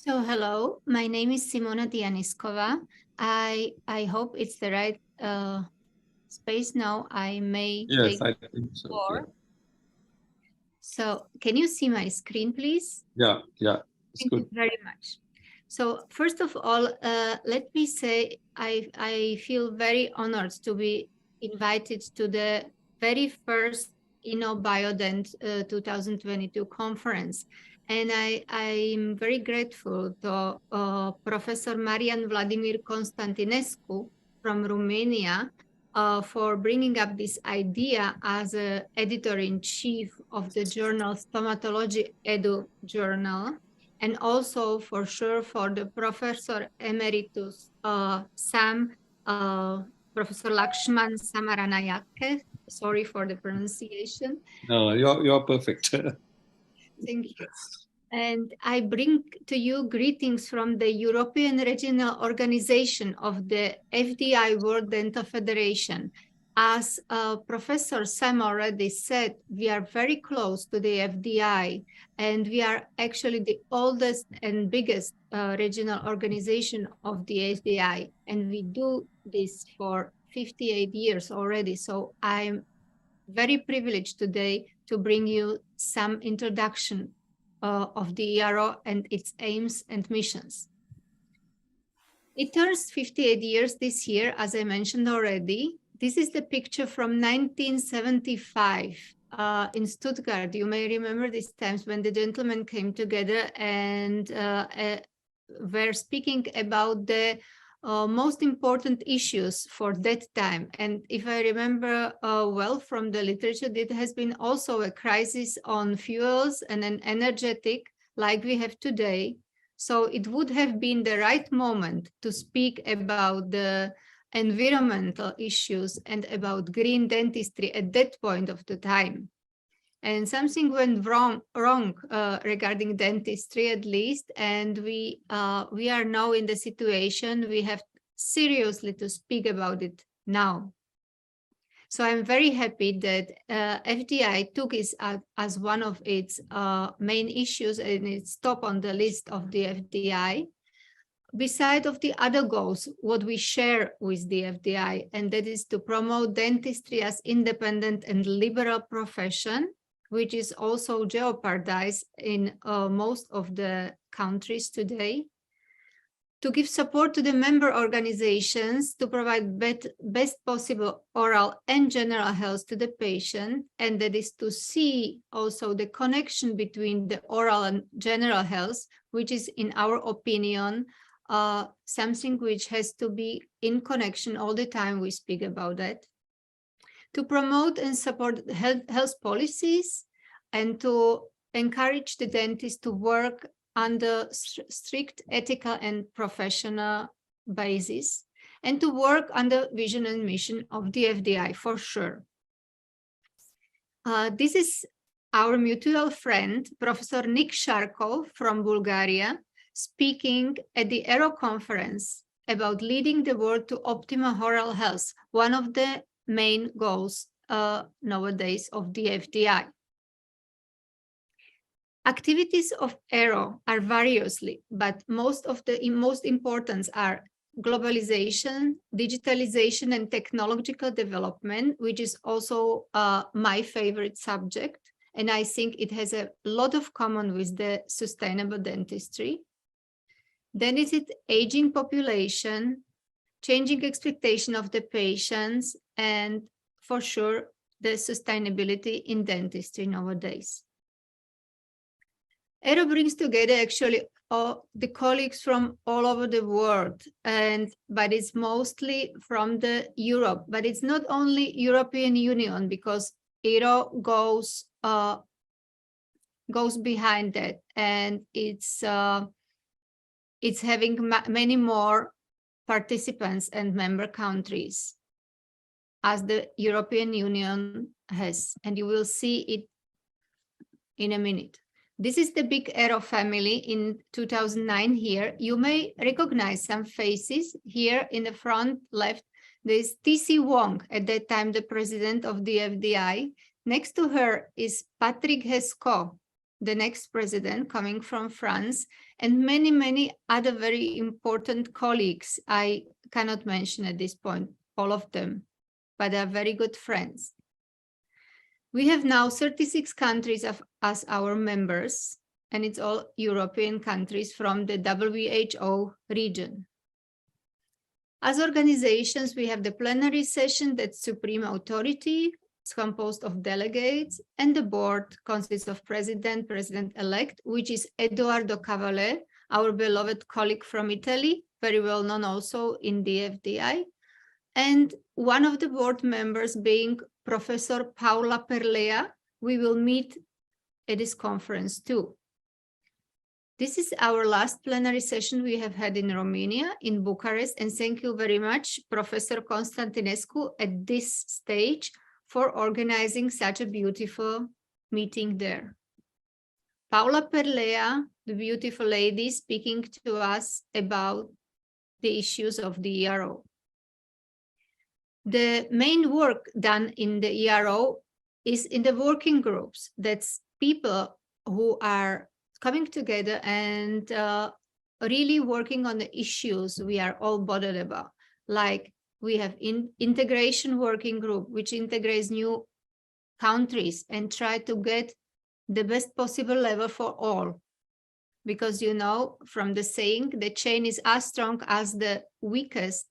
So hello, my name is Simona Dianišková. I hope it's the right space now. I may Yes, take I think so. floor. Yeah. So can you see my screen, please? Yeah. It's Thank good. you very much. So first of all, let me say I feel very honored to be invited to the very first InnoBioDent 2022 conference. And I'm very grateful to Professor Marian Vladimir Constantinescu from Romania for bringing up this idea as an editor-in-chief of the journal Stomatology Edu Journal. And also for sure for the Professor Emeritus Professor Lakshman Samaranayake. Sorry for the pronunciation. No, you're perfect. Thank you. And I bring to you greetings from the European Regional Organization of the FDI World Dental Federation. As Professor Sam already said, we are very close to the FDI, and we are actually the oldest and biggest regional organization of the FDI, and we do this for 58 years already. So I'm very privileged today to bring you some introduction of the ERO and its aims and missions. It turns 58 years this year, as I mentioned already. This is the picture from 1975 in Stuttgart. You may remember these times when the gentlemen came together and were speaking about the most important issues for that time. And if I remember well from the literature, it has been also a crisis on fuels and an energetic like we have today. So it would have been the right moment to speak about the environmental issues and about green dentistry at that point of the time. And something went wrong regarding dentistry, at least, and we are now in the situation we have seriously to speak about it now. So I'm very happy that FDI took it as one of its main issues, and it's top on the list of the FDI. Beside of the other goals, what we share with the FDI, and that is to promote dentistry as independent and liberal profession, which is also jeopardized in most of the countries today. To give support to the member organizations to provide best possible oral and general health to the patient, and that is to see also the connection between the oral and general health, which is, in our opinion, something which has to be in connection all the time. We speak about that. To promote and support health policies, and to encourage the dentists to work under strict ethical and professional basis, and to work under vision and mission of the FDI for sure. This is our mutual friend, Professor Nick Sharkov from Bulgaria, speaking at the ERO conference about leading the world to optimal oral health, one of the main goals nowadays of the FDI. Activities of ERO are variously, but most important are globalization, digitalization, and technological development, which is also my favorite subject. And I think it has a lot of common with the sustainable dentistry. Then is it aging population, changing expectation of the patients, and for sure, the sustainability in dentistry nowadays. ERO brings together actually the colleagues from all over the world, but it's mostly from the Europe. But it's not only European Union, because ERO goes behind that, and it's having many more participants and member countries as the European Union has, and you will see it in a minute. This is the big ERO family in 2009 here. You may recognize some faces here in the front left. There's T.C. Wong, at that time the president of the FDI. Next to her is Patrick Hesco, the next president coming from France, and many, many other very important colleagues. I cannot mention at this point all of them, but they are very good friends. We have now 36 countries as our members, and it's all European countries from the WHO region. As organizations, we have the plenary session, that's supreme authority. It's composed of delegates, and the board consists of president, president-elect, which is Edoardo Cavale, our beloved colleague from Italy, very well known also in the FDI, and one of the board members being Professor Paula Perlea. We will meet at this conference too. This is our last plenary session we have had in Romania, in Bucharest, and thank you very much, Professor Constantinescu, at this stage for organizing such a beautiful meeting there. Paula Perlea, the beautiful lady, speaking to us about the issues of the ERO. The main work done in the ERO is in the working groups. That's people who are coming together and really working on the issues we are all bothered about. Like we have integration working group, which integrates new countries and try to get the best possible level for all. Because you know, from the saying, the chain is as strong as the weakest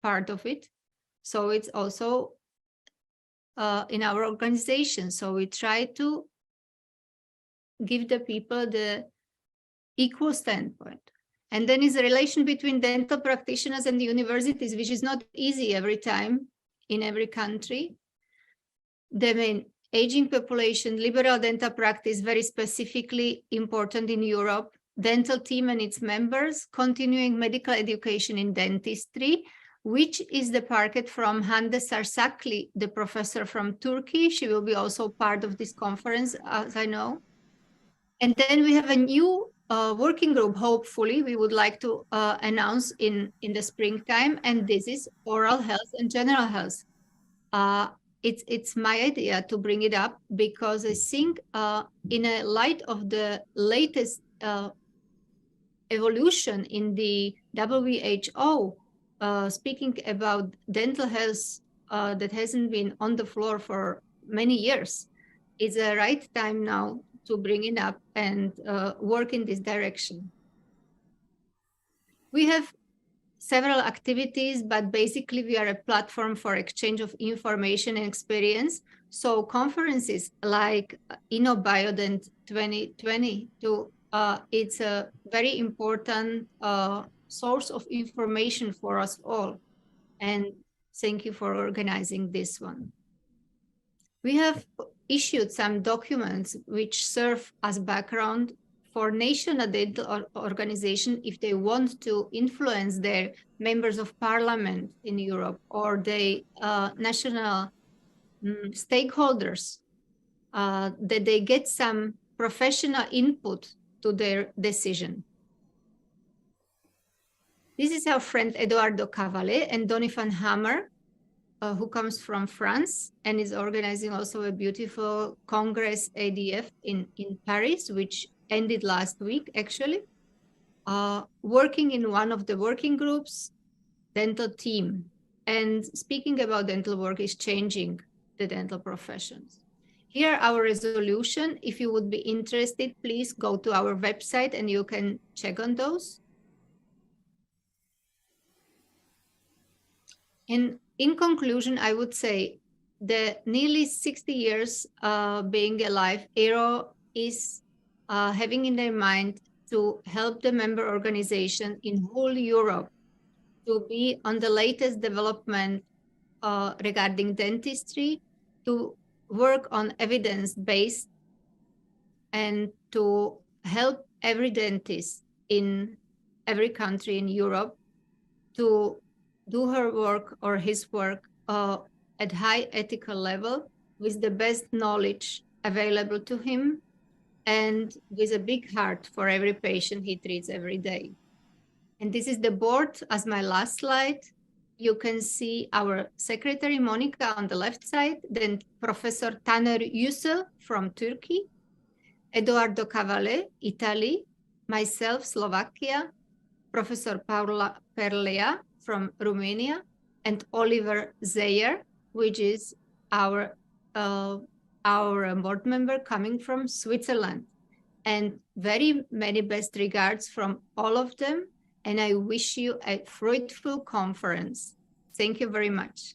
part of it. So it's also in our organization. So we try to give the people the equal standpoint. And then is a relation between dental practitioners and the universities, which is not easy every time in every country. The main aging population, liberal dental practice, very specifically important in Europe, dental team and its members, continuing medical education in dentistry, which is the target from Hande Sarsakli, the professor from Turkey. She will be also part of this conference, as I know. And then we have a new working group, hopefully, we would like to announce in the springtime, and this is oral health and general health. It's my idea to bring it up because I think in a light of the latest evolution in the WHO, speaking about dental health that hasn't been on the floor for many years, it's the right time now to bring it up and work in this direction. We have several activities, but basically we are a platform for exchange of information and experience. So conferences like InnoBioDent 2022, it's a very important source of information for us all. And thank you for organizing this one. We have issued some documents which serve as background for national dental organization if they want to influence their members of parliament in Europe or the national stakeholders, that they get some professional input to their decision. This is our friend Edoardo Cavale and Donny van Hammer, who comes from France and is organizing also a beautiful Congress ADF in Paris, which ended last week, actually, working in one of the working groups, dental team. And speaking about dental work is changing the dental professions. Here, our resolution, if you would be interested, please go to our website and you can check on those. And in conclusion, I would say the nearly 60 years being alive, ERO is having in their mind to help the member organization in whole Europe to be on the latest development regarding dentistry, to work on evidence-based, and to help every dentist in every country in Europe to do her work or his work at high ethical level with the best knowledge available to him and with a big heart for every patient he treats every day. And this is the board as my last slide. You can see our secretary, Monica, on the left side, then Professor Taner Yücel from Turkey, Edoardo Cavale, Italy, myself, Slovakia, Professor Paula Perlea from Romania, and Oliver Zeyer, which is our board member coming from Switzerland. And very many best regards from all of them. And I wish you a fruitful conference. Thank you very much.